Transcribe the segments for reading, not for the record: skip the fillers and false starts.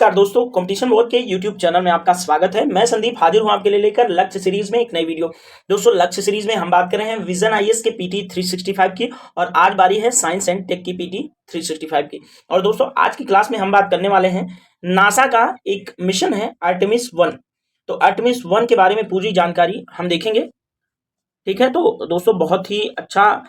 नमस्कार दोस्तों, competition board के यूट्यूब चैनल में आपका स्वागत है। मैं संदीप हाजिर हूं आपके लिए लेकर लक्ष्य सीरीज में एक नई वीडियो। दोस्तों लक्ष्य सीरीज में हम बात कर रहे हैं विजन आईएएस के पीटी 365 की और आज बारी है साइंस एंड टेक की पीटी 365 की। और दोस्तों आज की क्लास में हम बात करने वाले हैं नासा का एक मिशन है आर्टेमिस 1। तो आर्टेमिस 1 के बारे में पूरी जानकारी हम देखेंगे। ठीक है, तो दोस्तों बहुत ही अच्छा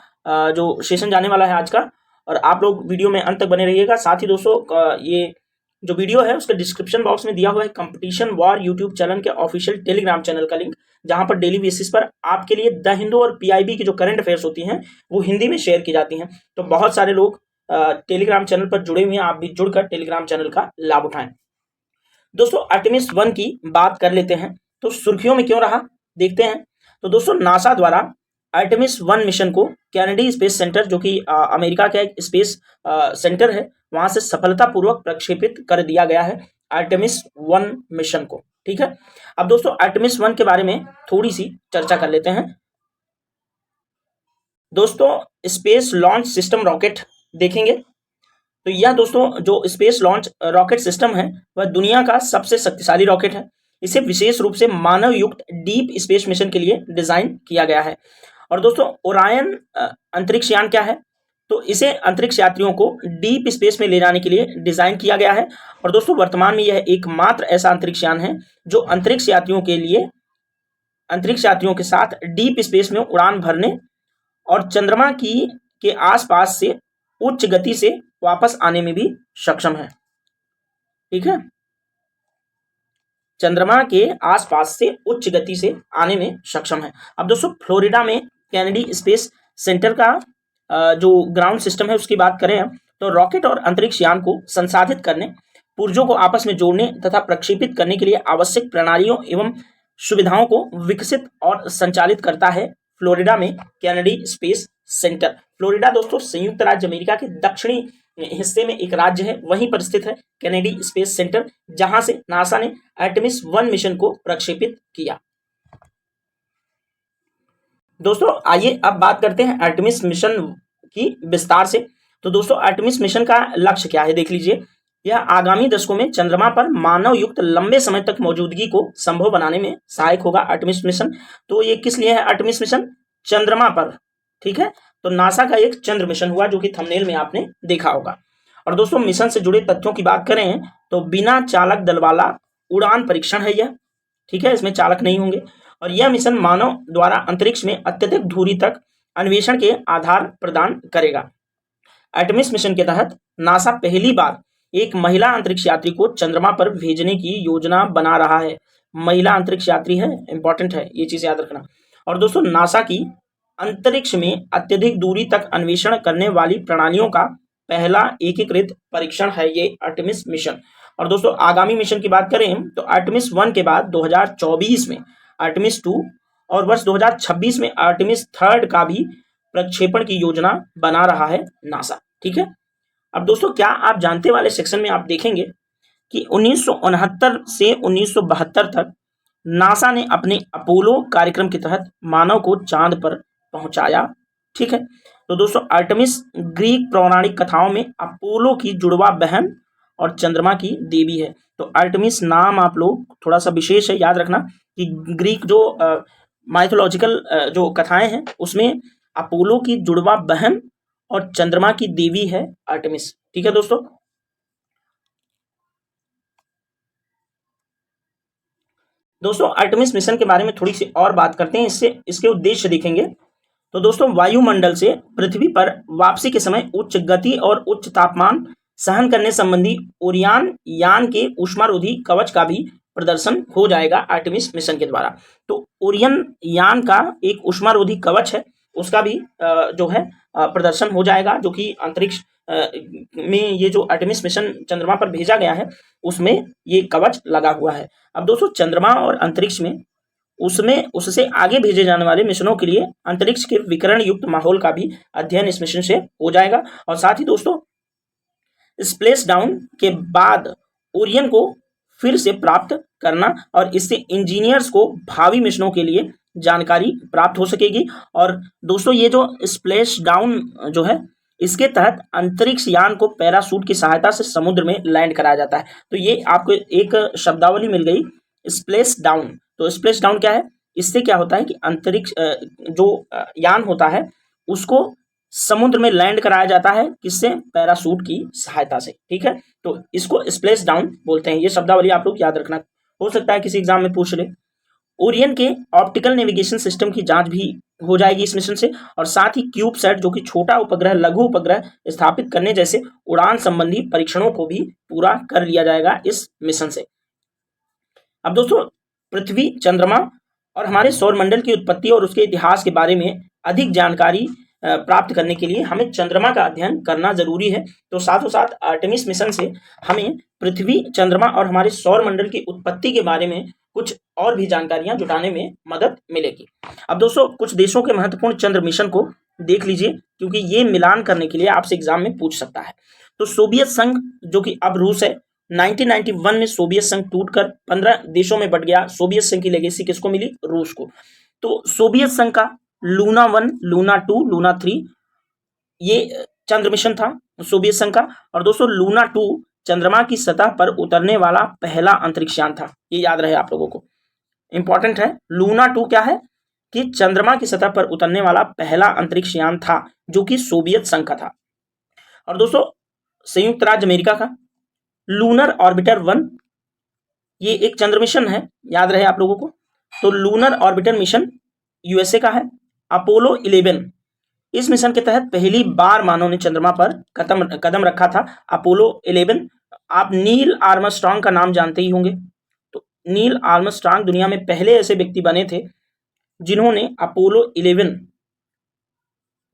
जो सेशन जाने वाला है आज का, और आप लोग वीडियो में अंत तक बने रहिएगा। साथ ही दोस्तों ये जो वीडियो है उसके डिस्क्रिप्शन बॉक्स में दिया हुआ है कंपटीशन वॉर यूट्यूब चैनल के ऑफिशियल टेलीग्राम चैनल का लिंक, जहां पर डेली बेसिस पर आपके लिए द हिंदू और पीआईबी की जो करंट अफेयर्स होती हैं वो हिंदी में शेयर की जाती हैं। तो बहुत सारे लोग टेलीग्राम चैनल पर जुड़े हुए हैं, आप भी जुड़कर टेलीग्राम चैनल का लाभ उठाएं। दोस्तों आर्टेमिस 1 की बात कर लेते हैं, तो सुर्खियों में क्यों रहा देखते हैं। तो दोस्तों नासा द्वारा आर्टेमिस 1 मिशन को कैनेडी स्पेस सेंटर, जो कि अमेरिका का एक स्पेस सेंटर है, वहां से सफलतापूर्वक प्रक्षेपित कर दिया गया है आर्टेमिस 1 मिशन को। ठीक है, अब दोस्तों आर्टेमिस 1 के बारे में थोड़ी सी चर्चा कर लेते हैं। दोस्तों स्पेस लॉन्च सिस्टम रॉकेट देखेंगे, तो यह दोस्तों जो स्पेस लॉन्च रॉकेट सिस्टम है वह दुनिया का सबसे शक्तिशाली रॉकेट है। इसे विशेष रूप से मानव युक्त डीप स्पेस मिशन के लिए डिजाइन किया गया है। और दोस्तों ओरायन अंतरिक्ष यान क्या है, तो इसे अंतरिक्ष यात्रियों को डीप स्पेस में ले जाने के लिए डिजाइन किया गया है। और दोस्तों वर्तमान में यह एकमात्र ऐसा अंतरिक्ष यान है जो अंतरिक्ष यात्रियों के साथ डीप स्पेस में उड़ान भरने और चंद्रमा के आसपास से उच्च गति से वापस आने में भी सक्षम है। ठीक है, चंद्रमा के आसपास से उच्च गति से आने में सक्षम है। अब दोस्तों फ्लोरिडा में कैनेडी स्पेस सेंटर का जो ग्राउंड सिस्टम है उसकी बात करें हम, तो रॉकेट और अंतरिक्ष यान को संसाधित करने, पुर्जों को आपस में जोड़ने तथा प्रक्षेपित करने के लिए आवश्यक प्रणालियों एवं सुविधाओं को विकसित और संचालित करता है फ्लोरिडा में कैनेडी स्पेस सेंटर। फ्लोरिडा दोस्तों संयुक्त राज्य अमेरिका के दक्षिणी हिस्से में एक राज्य है, वहीं पर स्थित है कैनेडी स्पेस सेंटर, जहां से नासा ने आर्टेमिस 1 मिशन को प्रक्षेपित किया। दोस्तों आइए अब बात करते हैं आर्टेमिस मिशन की विस्तार से। तो दोस्तों आर्टेमिस मिशन का लक्ष्य क्या है देख लीजिए। यह आगामी दशकों में चंद्रमा पर मानव युक्त लंबे समय तक मौजूदगी को संभव बनाने में सहायक होगा आर्टेमिस मिशन। तो ये किस लिए है आर्टेमिस मिशन? चंद्रमा पर। ठीक है, तो नासा का एक चंद्र मिशन हुआ जो कि थंबनेल में आपने देखा होगा। और दोस्तों मिशन से जुड़े तथ्यों की बात करें तो बिना चालक दल वाला उड़ान परीक्षण है यह। ठीक है, इसमें चालक नहीं होंगे। और यह मिशन मानव द्वारा अंतरिक्ष में अत्यधिक दूरी तक अन्वेषण के आधार प्रदान करेगा। आर्टेमिस मिशन के तहत नासा पहली बार एक महिला अंतरिक्ष यात्री को चंद्रमा पर भेजने की योजना बना रहा है। महिला अंतरिक्ष यात्री है, इंपॉर्टेंट है, ये चीज याद रखना। और दोस्तों नासा की अंतरिक्ष में अत्यधिक दूरी तक अन्वेषण करने वाली प्रणालियों का पहला एकीकृत परीक्षण है ये आर्टेमिस मिशन। और दोस्तों आगामी मिशन की बात करें तो आर्टेमिस 1 के बाद 2024 में आर्टेमिस 2 और वर्ष 2026 में आर्टेमिस 3 का भी प्रक्षेपण की योजना बना रहा है नासा। ठीक है, अब दोस्तों क्या आप जानते वाले सेक्शन में आप देखेंगे कि 1969 से 1972 तक नासा ने अपने अपोलो कार्यक्रम के तहत मानव को चांद पर पहुंचाया। ठीक है, तो दोस्तों आर्टेमिस ग्रीक पौराणिक कथाओं में अपोलो की जुड़वा बहन और चंद्रमा की देवी है। तो आर्टेमिस नाम आप लोग थोड़ा सा विशेष है, याद रखना कि ग्रीक जो माइथोलॉजिकल जो कथाएं हैं उसमें अपोलो की जुड़वा बहन और चंद्रमा की देवी है आर्टेमिस। ठीक है दोस्तों आर्टेमिस मिशन के बारे में थोड़ी सी और बात करते हैं, इसके उद्देश्य देखेंगे। तो दोस्तों वायुमंडल से पृथ्वी पर वापसी के समय उच्च गति और उच्च तापमान सहन करने संबंधी ओरियन यान के ऊष्मारोधी कवच का भी प्रदर्शन हो जाएगा आर्टेमिस मिशन के द्वारा। तो ओरियन यान का एक ऊष्मारोधी कवच है, उसका भी जो है प्रदर्शन हो जाएगा, जो कि अंतरिक्ष में ये जो आर्टेमिस मिशन चंद्रमा पर भेजा गया है उसमें ये कवच लगा हुआ है। अब दोस्तों चंद्रमा और अंतरिक्ष में उससे आगे भेजे जाने वाले मिशनों के लिए अंतरिक्ष के विकिरण युक्त माहौल का भी अध्ययन इस मिशन से हो जाएगा। और साथ ही दोस्तों स्प्लेश डाउन के बाद ओरियन को फिर से प्राप्त करना, और इससे इंजीनियर्स को भावी मिशनों के लिए जानकारी प्राप्त हो सकेगी। और दोस्तों ये जो स्प्लेश डाउन जो है इसके तहत अंतरिक्ष यान को पैराशूट की सहायता से समुद्र में लैंड कराया जाता है। तो ये आपको एक शब्दावली मिल गई, स्प्लेश डाउन। तो स्प्लेश डाउन क्या है? इससे क्या होता है कि अंतरिक्ष जो यान होता है उसको समुद्र में लैंड कराया जाता है, किससे? पैराशूट की सहायता से। ठीक है, तो इसको स्प्लेश डाउन बोलते हैं। ये शब्दावली आप लोग याद रखना, हो सकता है किसी एग्जाम में पूछ ले। ओरियन के ऑप्टिकल नेविगेशन सिस्टम की जांच भी हो जाएगी इस मिशन से, और साथ ही क्यूबसैट जो कि छोटा उपग्रह, लघु उपग्रह स्थापित करने जैसे उड़ान संबंधी परीक्षणों को भी पूरा कर लिया जाएगा इस मिशन से। अब दोस्तों, पृथ्वी, चंद्रमा और हमारे सौरमंडल की उत्पत्ति और उसके इतिहास के बारे में अधिक जानकारी प्राप्त करने के लिए हमें चंद्रमा का अध्ययन करना जरूरी है। तो साथों साथ आर्टेमिस मिशन से हमें पृथ्वी, चंद्रमा और हमारे सौरमंडल की उत्पत्ति के बारे में कुछ और भी जानकारियां जुटाने में मदद मिलेगी। अब दोस्तों, कुछ देशों के महत्वपूर्ण चंद्र मिशन को देख लीजिए, क्योंकि ये मिलान करने के लिए आपसे एग्जाम में पूछ सकता है। तो सोवियत संघ, जो कि अब रूस है, 1991 में सोवियत संघ टूटकर 15 देशों में बट गया। सोवियत संघ की लेगेसी किसको मिली? रूस को। तो सोवियत संघ का लूना 1, लूना 2, लूना 3 ये चंद्र मिशन था सोवियत संघ का। और दोस्तों, लूना 2 चंद्रमा की सतह पर उतरने वाला पहला अंतरिक्ष यान था। ये याद रहे आप लोगों को, इंपॉर्टेंट है। लूना 2 क्या है? कि चंद्रमा की सतह पर उतरने वाला पहला अंतरिक्ष यान था, जो कि सोवियत संघ का था। और दोस्तों, संयुक्त राज्य अमेरिका का लूनर ऑर्बिटर 1, ये एक चंद्र मिशन है, याद रहे आप लोगों को। तो लूनर ऑर्बिटर मिशन यूएसए का है। अपोलो 11, इस मिशन के तहत पहली बार मानव ने चंद्रमा पर कदम रखा था। अपोलो 11, आप नील आर्मस्ट्रांग का नाम जानते ही होंगे। तो नील आर्मस्ट्रांग दुनिया में पहले ऐसे व्यक्ति बने थे जिन्होंने अपोलो 11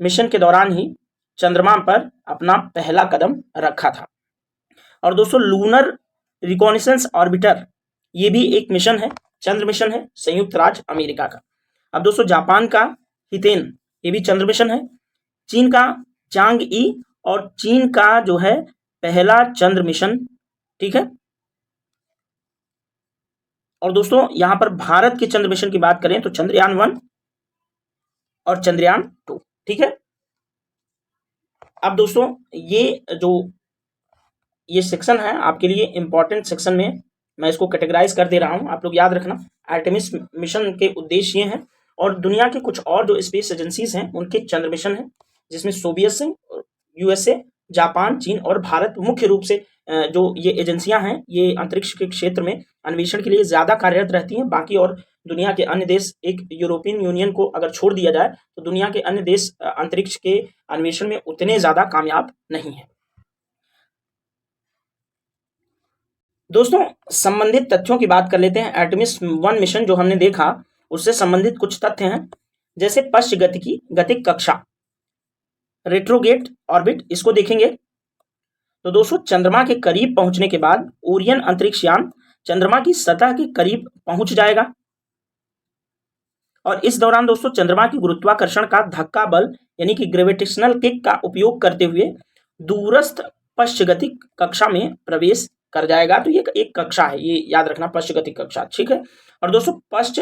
मिशन के दौरान ही चंद्रमा पर अपना पहला कदम रखा था। और दोस्तों, लूनर रिकॉनिसेंस ऑर्बिटर, ये भी एक मिशन है, चंद्र मिशन है, संयुक्त राज्य अमेरिका का। अब दोस्तों, जापान का हितेन, ये भी चंद्र मिशन है। चीन का चांग ई, और चीन का जो है पहला चंद्र मिशन। ठीक है, और दोस्तों, यहां पर भारत के चंद्र मिशन की बात करें तो चंद्रयान 1 और चंद्रयान 2। ठीक है, अब दोस्तों, ये सेक्शन है आपके लिए इंपॉर्टेंट सेक्शन में मैं इसको कैटेगराइज कर दे रहा हूं, आप लोग याद रखना। आर्टेमिस मिशन के उद्देश्य ये हैं, और दुनिया के कुछ और जो स्पेस एजेंसीज हैं उनके चंद्र मिशन हैं, जिसमें सोवियत संघ, यूएसए, जापान, चीन और भारत मुख्य रूप से जो ये एजेंसियां हैं, ये अंतरिक्ष के क्षेत्र में अन्वेषण के लिए ज्यादा कार्यरत रहती हैं। बाकी और दुनिया के अन्य देश, एक यूरोपियन यूनियन को अगर छोड़ दिया जाए तो दुनिया के अन्य देश अंतरिक्ष के अन्वेषण में उतने ज्यादा कामयाब नहीं है। दोस्तों, संबंधित तथ्यों की बात कर लेते हैं। आर्टेमिस 1 मिशन जो हमने देखा, उससे संबंधित कुछ तथ्य हैं, जैसे पश्च गतिकी गतिक कक्षा, रेट्रोगेट ऑर्बिट, इसको देखेंगे। तो दोस्तों, चंद्रमा के करीब पहुंचने के बाद ओरियन अंतरिक्ष यान चंद्रमा की सतह के करीब पहुंच जाएगा, और इस दौरान दोस्तों चंद्रमा की गुरुत्वाकर्षण का धक्का बल यानी कि ग्रेविटेशनल किक का उपयोग करते हुए दूरस्थ पश्चगतिक कक्षा में प्रवेश कर जाएगा। तो ये एक कक्षा है, ये याद रखना, पश्चगतिक कक्षा। ठीक है, और दोस्तों, पश्च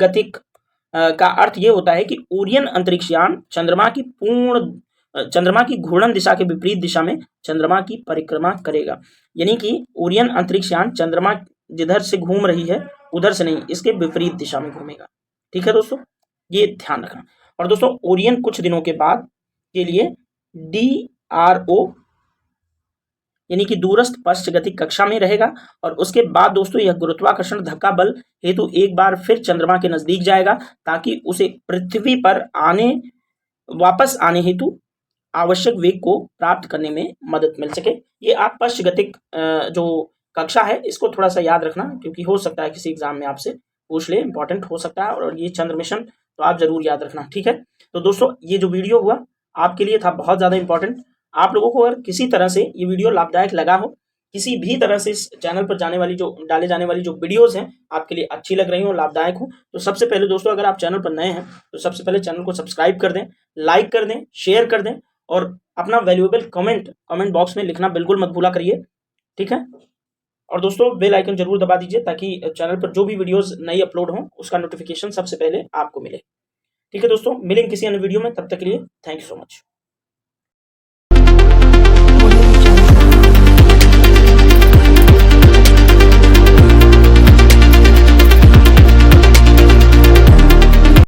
गतिक का अर्थ ये होता है कि ओरियन अंतरिक्ष यान चंद्रमा की घूर्णन दिशा के विपरीत दिशा में चंद्रमा की परिक्रमा करेगा। यानी कि ओरियन अंतरिक्ष यान चंद्रमा जिधर से घूम रही है उधर से नहीं, इसके विपरीत दिशा में घूमेगा। ठीक है दोस्तों, ये ध्यान रखना। और दोस्तों, ओरियन कुछ दिनों के बाद के लिए DRO यानी कि दूरस्थ पश्चगतिक कक्षा में रहेगा, और उसके बाद दोस्तों यह गुरुत्वाकर्षण धक्का बल हेतु एक बार फिर चंद्रमा के नजदीक जाएगा, ताकि उसे पृथ्वी पर वापस आने हेतु आवश्यक वेग को प्राप्त करने में मदद मिल सके। ये आप पश्चगतिक जो कक्षा है इसको थोड़ा सा याद रखना, क्योंकि हो सकता है किसी एग्जाम में आपसे पूछ ले, इंपॉर्टेंट हो सकता है। और ये चंद्र मिशन तो आप जरूर याद रखना। ठीक है, तो दोस्तों, ये जो वीडियो हुआ आपके लिए था बहुत ज्यादा इंपॉर्टेंट। आप लोगों को अगर किसी तरह से ये वीडियो लाभदायक लगा हो, किसी भी तरह से इस चैनल पर डाले जाने वाली जो वीडियोस हैं आपके लिए अच्छी लग रही हो, लाभदायक हो, तो सबसे पहले दोस्तों, अगर आप चैनल पर नए हैं तो सबसे पहले चैनल को सब्सक्राइब कर दें, लाइक कर दें, शेयर कर दें, और अपना वैल्यूएबल कमेंट बॉक्स में लिखना बिल्कुल मत भूला करिए। ठीक है, और दोस्तों, बेल आइकन जरूर दबा दीजिए, ताकि चैनल पर जो भी वीडियोस नई अपलोड हो उसका नोटिफिकेशन सबसे पहले आपको मिले। ठीक है दोस्तों, मिलेंगे किसी अन्य वीडियो में, तब तक के लिए थैंक यू सो मच।